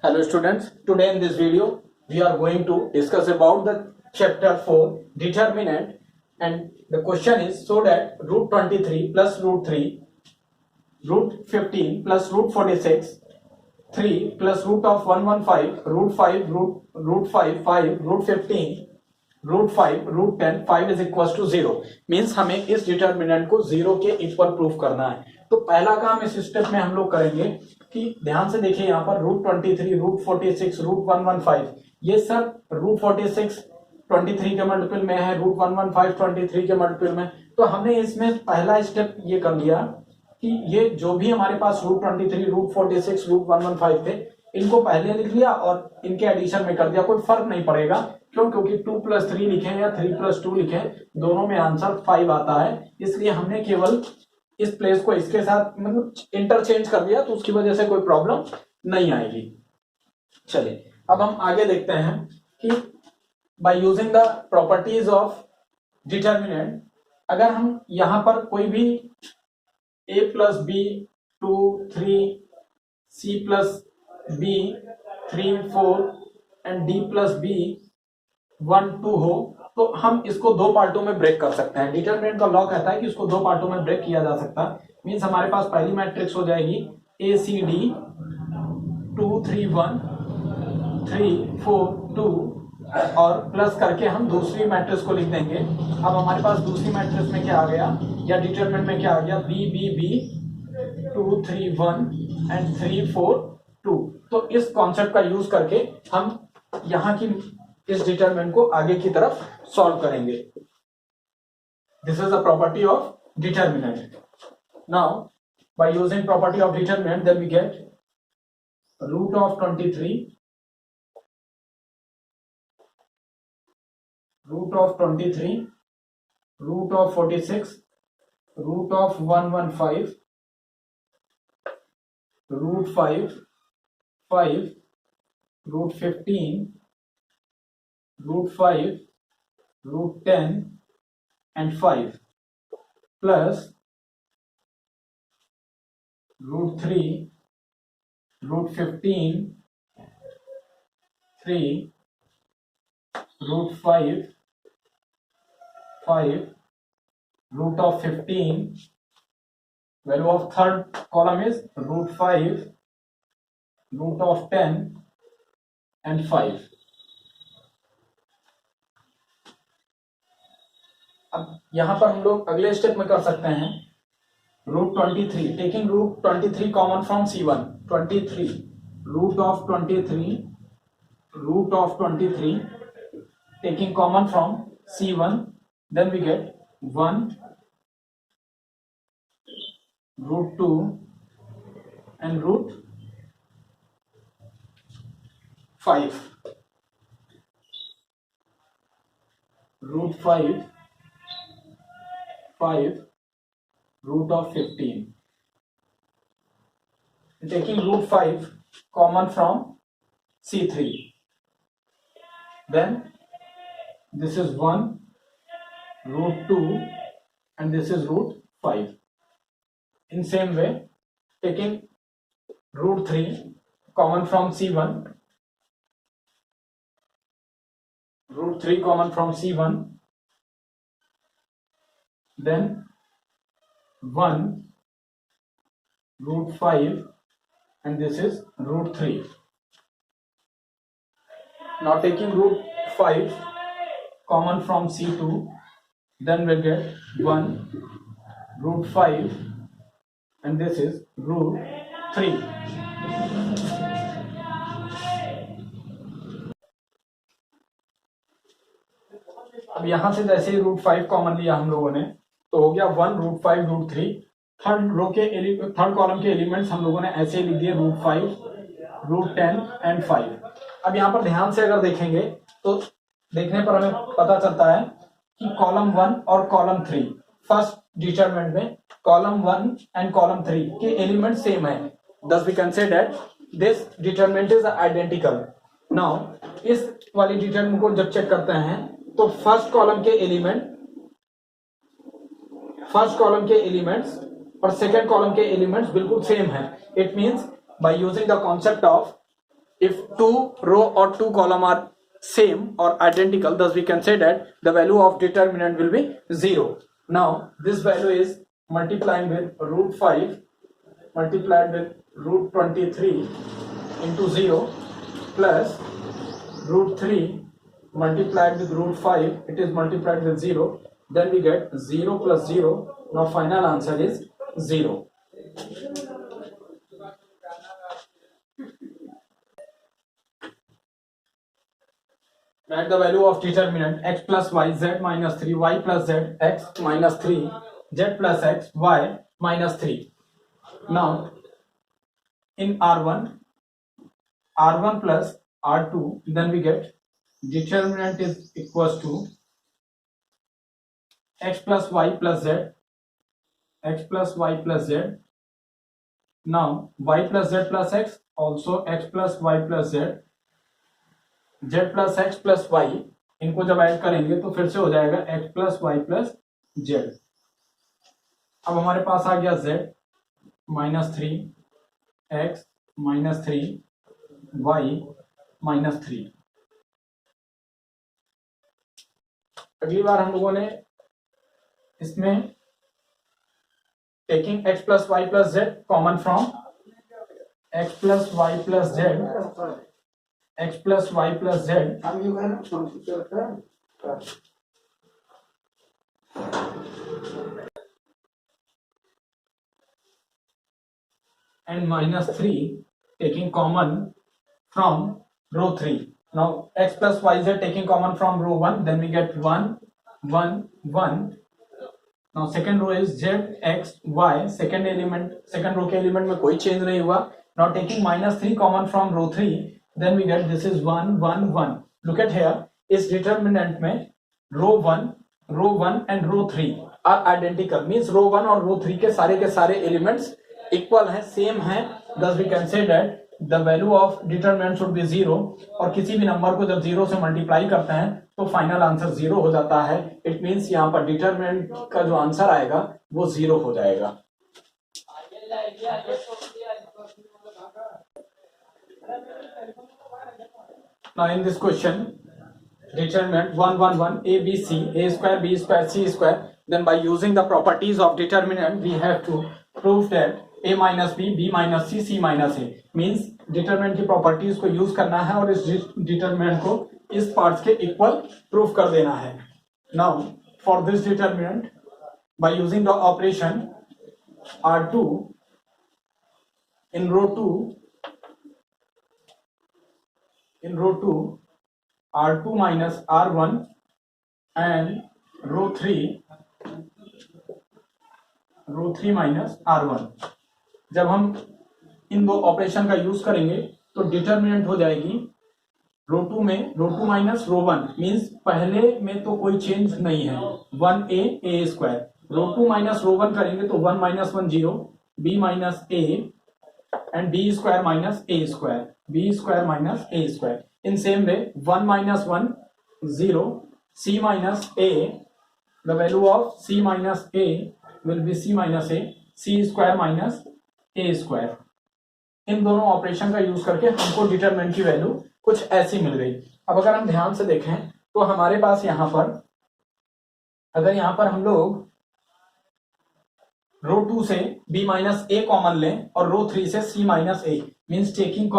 Hello students, today in this video we are going to discuss about the chapter 4 determinant, and the question is so that root 23 plus root 3, root 15 plus root 46, 3 plus root of 115, root 5, root 5, 5, root 15, root 5, root 10, 5 is equals to 0. Means हमें इस determinant को 0 के equal proof करना है। तो पहला काम इस स्टेप में हम लोग करेंगे कि ध्यान से देखिए यहाँ पर रूट 23, रूट 46, रूट 115 ये सब रूट 46 23 के मल्टीपल में है, रूट 115 23 के मल्टीपल में। तो हमने इसमें पहला स्टेप ये कर लिया कि ये जो भी हमारे पास रूट 23, रूट 46, रूट 115 थे इनको पहले लिख लिया और इनके एडिशन में कर दिया। कोई फर्क नहीं पड़ेगा, क्यों? क्योंकि 2 + 3 लिखे या 3 + 2 लिखे दोनों में आंसर 5 आता है, इसलिए हमने केवल इस प्लेस को इसके साथ मतलब इंटरचेंज कर दिया, तो उसकी वजह से कोई प्रॉब्लम नहीं आएगी। चलिए अब हम आगे देखते हैं कि by using the properties of determinant, अगर हम यहां पर कोई भी a + b 2 3 c + b 3 4 and d + b 1 2 हो तो हम इसको दो पार्टों में ब्रेक कर सकते हैं। डिटरमिनेंट का लॉ कहता है कि इसको दो पार्टों में ब्रेक किया जा सकता है। मींस हमारे पास पहली मैट्रिक्स हो जाएगी a c d 2 3 1 3 4 2 और प्लस करके हम दूसरी मैट्रिक्स को लिख देंगे। अब हमारे पास दूसरी मैट्रिक्स में क्या आ गया या डिटरमिनेंट में क्या आ गया, b b b 2 3 1 एंड 3 4 2। तो इस कॉन्सेप्ट का यूज करके हम यहाँ की इस डिटरमिनेंट को आगे की तरफ सॉल्व करेंगे। This is the property of determinant. Now by using property of determinant then we get root of 23, root of 23, root of 46, root of 115, root 5 5, root 15, root 5, root 10 and 5 plus root 3, root 15, 3, root 5, 5, root of 15, value of third column is root 5, root of 10 and 5. अब यहां पर हम लोग अगले step में कर सकते हैं root 23, taking root 23 common from C1, 23 root of 23, root of 23 taking common from C1, then we get 1 root 2 and root 5, root 5 5 root of 15, taking root 5 common from C3, then this is 1 root 2 and this is root 5. In same way, taking root 3 common from C1, root 3 common from C1, then 1 root 5 and this is root 3. Now taking root 5 common from C2, then we'll get 1 root 5 and this is root 3. अब यहां से जैसे root 5 common लिया हम लोगों ने तो हो गया 1 रूट 5 रूट 3। थर्ड कॉलम के एलिमेंट्स हम लोगों ने ऐसे लिख दिए रूट 5, रूट 10 एंड 5। अब यहाँ पर ध्यान से अगर देखेंगे तो देखने पर हमें पता चलता है कि कॉलम 1 और कॉलम 3 फर्स्ट डिटरमिनेंट में कॉलम 1 एंड कॉलम 3 के एलिमेंट सेम है। thus we can say that this determinant is identical. now इस वाली डिटरमिनेंट को जब चेक करते हैं तो फर्स्ट कॉलम के एलिमेंट्स और सेकेंड कॉलम के एलिमेंट्स बिल्कुल सेम है। It means by using the concept of if two row or two column are same or identical, thus we can say that the value of determinant will be 0. Now this value is multiplying with root 5 multiplied with root 23 into 0 plus root 3 multiplied with root 5, it is multiplied with 0, then we get 0 plus 0. Now final answer is 0. Write the value of determinant x plus y z minus 3 y plus z x minus 3 z plus x y minus 3. Now in R1 plus R2, then we get determinant is equals to x plus y plus z, x plus y plus z. Now y plus z plus x, also x plus y plus z, z plus x plus y, इनको जब add करेंगे तो फिर से हो जाएगा x plus y plus z. अब हमारे पास आ गया z minus 3 x minus 3 y minus 3. अगली बार हम लोगों ने इसमें taking x plus y plus z common from x plus y plus z, x plus y plus z and minus 3 taking common from row 3. Now x plus y z taking common from row 1, then we get 1 1 1. Now second row is z x y, second row के element में कोई change नहीं हुआ. Now taking minus 3 common from row 3, then we get this is 1 1 1. Look at here, इस determinant में row 1 and row 3 are identical, means row 1 और row 3 के सारे एलिमेंट्स इक्वल हैं, सेम हैं. thus we can say that the value of determinant should be 0. और किसी भी नंबर को जब 0 से मल्टीप्लाई करते हैं तो फाइनल आंसर 0 हो जाता है. इट मींस यहाँ पर डिटर्मिनेंट का जो आंसर आएगा वो 0 हो जाएगा. Now in this question, determinant 1 1 1 a b c, a square b square c square, then by using the properties of determinant we have to prove that a minus b minus c minus a, means determinant की properties को use करना है और इस determinant को इस parts के equal prove कर देना है. Now for this determinant, by using the operation R2 in row 2, R2 minus R1 and row 3 minus R1. जब हम इन दो ऑपरेशन का यूज करेंगे तो डिटर्मिनेंट हो जाएगी रो 2 माइनस रो 1, मींस पहले में तो कोई चेंज नहीं है, 1a स्क्वायर. रो 2 माइनस रो 1 करेंगे तो 1 minus 1 0, b minus a and b square minus a square, b square minus a square. In same way 1 minus 1 0, c minus a, the value of c minus a will be c minus a, c square minus a square. इन दोनों operation का use करके हमको determinant की value कुछ ऐसी मिल गई. अब अगर हम ध्यान से देखें तो हमारे पास यहाँ पर, अगर यहाँ पर हम लोग रो 2 से b माइनस a कॉमन लें और रो 3 से c minus a, means taking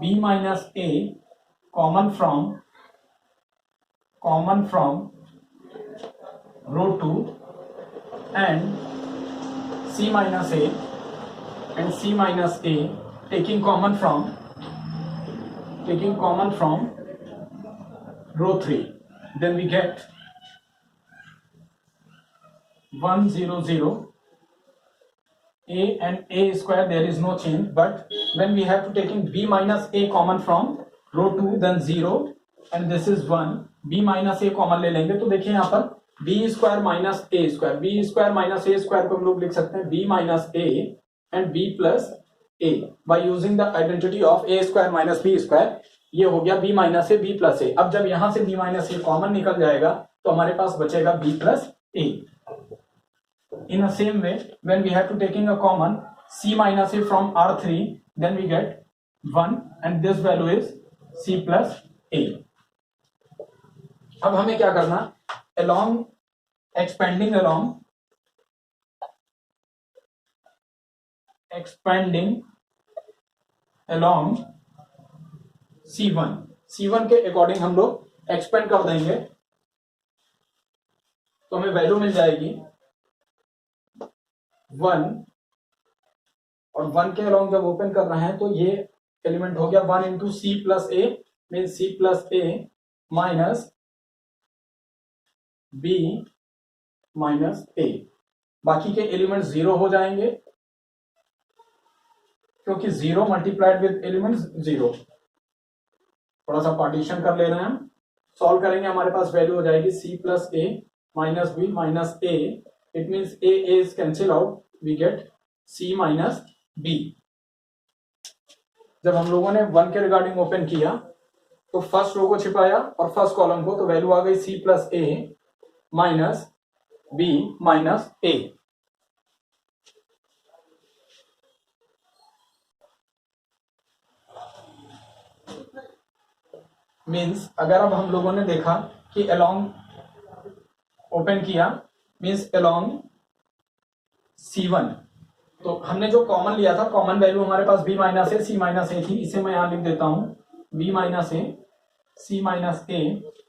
b minus a common from row 2 and c minus a and c minus a taking common from row 3, then we get 1 0 0, a and a square, there is no change, but when we have to taking b minus a common from row 2, then 0 and this is 1, b minus a common ले लेंगे तो देखिए यहाँ पर b square minus a square, b square minus a square को हम लोग लिख सकते हैं b minus a and b plus a by using the identity of a square minus b square. ये हो गया b minus a b plus a. अब जब यहां से b माइनस a कॉमन निकल जाएगा तो हमारे पास बचेगा b plus a. In the same way, when we have to taking a common C minus A from R3, then we get 1 and this value is C plus A. अब हमें क्या करना, along expanding along C1 के according हम लोग expand कर देंगे, तो हमें वैल्यू मिल जाएगी 1 और 1 के अलोंग जब ओपन कर रहे हैं तो ये एलिमेंट हो गया 1 into C plus A, mean C plus a minus b minus ए. बाकी के एलिमेंट 0 हो जाएंगे क्योंकि 0 मल्टीप्लाइड विद एलिमेंट 0. थोड़ा सा पार्टीशन कर ले रहे हैं हम, सॉल्व करेंगे, हमारे पास वैल्यू हो जाएगी c plus a minus b minus a. It means a is cancel out, we get c minus b. जब हम लोगों ने 1 के रिगार्डिंग ओपन किया तो फर्स्ट रो को छिपाया और फर्स्ट कॉलम को, तो वैल्यू आ गई सी plus a minus b minus A. Means अगर अब हम लोगों ने देखा कि अलोंग ओपन किया मीन्स अलोंग C1, तो हमने जो कॉमन लिया था, कॉमन वैल्यू हमारे पास b minus a c minus ए थी, इसे मैं यहां लिख देता हूं b minus a c minus ए.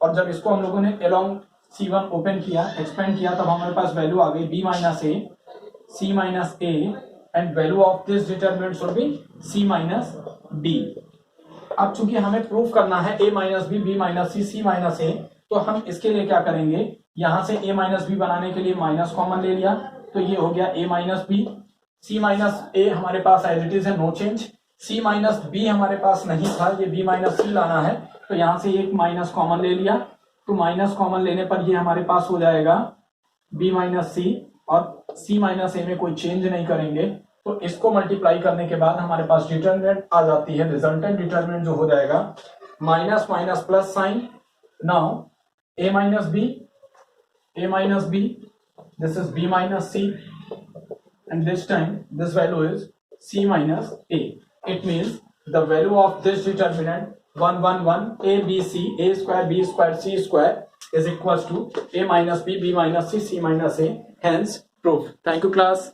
और जब इसको हम लोगों ने अलोंग C1 ओपन किया, एक्सपेंड किया, तब हमारे पास वैल्यू आ गई b minus a c minus a and value of this determinant should be c minus b. अब चूंकि हमें प्रूफ करना है a minus b b minus c c minus a, तो हम इसके लिए क्या करेंगे, यहां से a माइनस बी बनाने के लिए माइनस कॉमन ले लिया, तो ये हो गया a minus b. c minus a हमारे पास एज इट इज है, no change. c minus b हमारे पास नहीं था, ये b माइनस सी लाना है, तो यहां से एक माइनस कॉमन ले लिया, तो माइनस कॉमन लेने पर ये हमारे पास हो जाएगा b माइनस सी और c माइनस ए में कोई चेंज नहीं करेंगे. तो इसको मल्टीप्लाई करने के बाद हमारे पास डिटरमिनेंट आ जाती है, रिजल्टेंट डिटरमिनेंट जो हो जाएगा minus minus plus sign. Now a minus b this is b minus c and this time this value is c minus a. It means the value of this determinant 1 1 1 a b c a square b square c square is equals to a minus b b minus c c minus a. Hence proof. Thank you class.